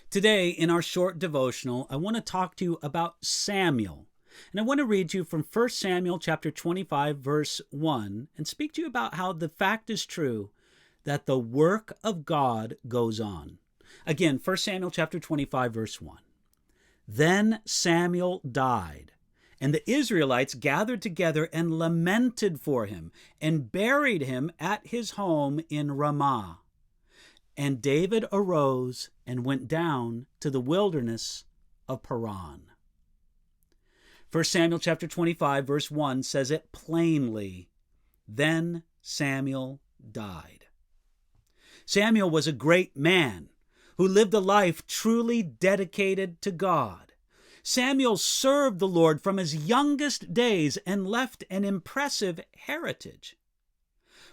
Today, in our short devotional, I want to talk to you about Samuel. And I want to read to you from 1 Samuel chapter 25, verse 1, and speak to you about how the fact is true that the work of God goes on. Again, 1 Samuel chapter 25, verse 1. Then Samuel died, and the Israelites gathered together and lamented for him, and buried him at his home in Ramah. And David arose and went down to the wilderness of Paran. 1 Samuel chapter 25, verse 1 says it plainly. Then Samuel died. Samuel was a great man who lived a life truly dedicated to God. Samuel served the Lord from his youngest days and left an impressive heritage.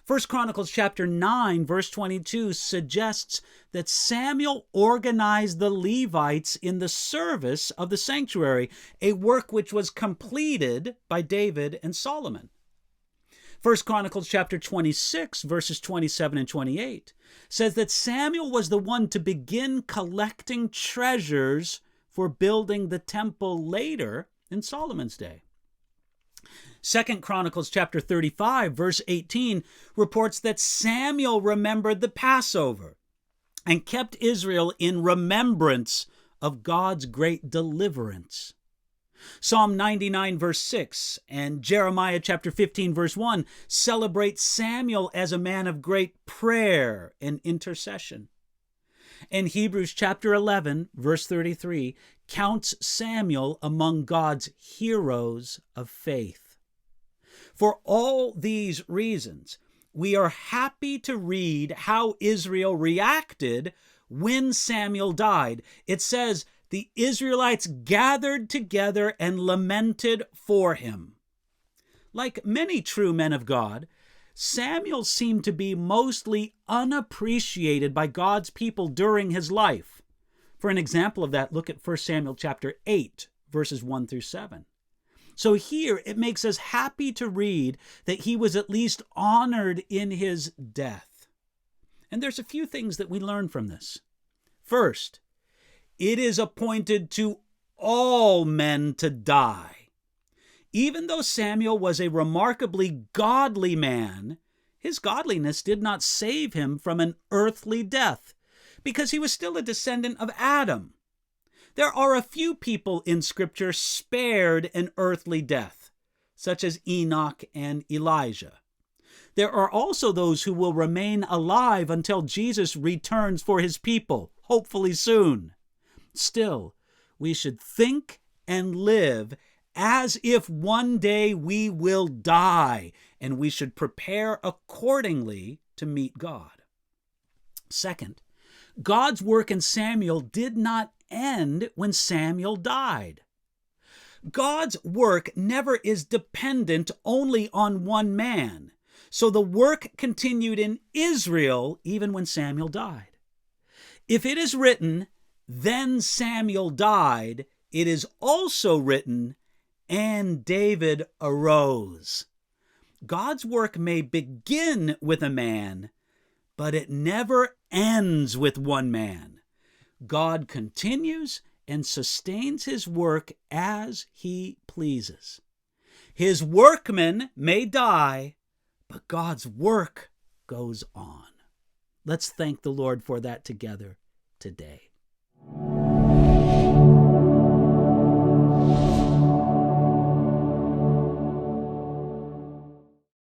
1 Chronicles chapter 9, verse 22 suggests that Samuel organized the Levites in the service of the sanctuary, a work which was completed by David and Solomon. 1 Chronicles chapter 26, verses 27 and 28 says that Samuel was the one to begin collecting treasures for building the temple later in Solomon's day. 2 Chronicles chapter 35, verse 18 reports that Samuel remembered the Passover and kept Israel in remembrance of God's great deliverance. Psalm 99, verse 6, and Jeremiah chapter 15, verse 1 celebrate Samuel as a man of great prayer and intercession. And Hebrews chapter 11, verse 33 counts Samuel among God's heroes of faith. For all these reasons, we are happy to read how Israel reacted when Samuel died. It says, the Israelites gathered together and lamented for him. Like many true men of God, Samuel seemed to be mostly unappreciated by God's people during his life. For an example of that, look at 1 Samuel chapter 8, verses 1 through 7. So here it makes us happy to read that he was at least honored in his death. And there's a few things that we learn from this. First, it is appointed to all men to die. Even though Samuel was a remarkably godly man, his godliness did not save him from an earthly death, because he was still a descendant of Adam. There are a few people in Scripture spared an earthly death, such as Enoch and Elijah. There are also those who will remain alive until Jesus returns for his people, hopefully soon. Still, we should think and live as if one day we will die, and we should prepare accordingly to meet God. Second, God's work in Samuel did not end when Samuel died. God's work never is dependent only on one man, so the work continued in Israel even when Samuel died. If it is written, then Samuel died, it is also written, and David arose. God's work may begin with a man, but it never ends with one man. God continues and sustains his work as he pleases. His workmen may die, but God's work goes on. Let's thank the Lord for that together today.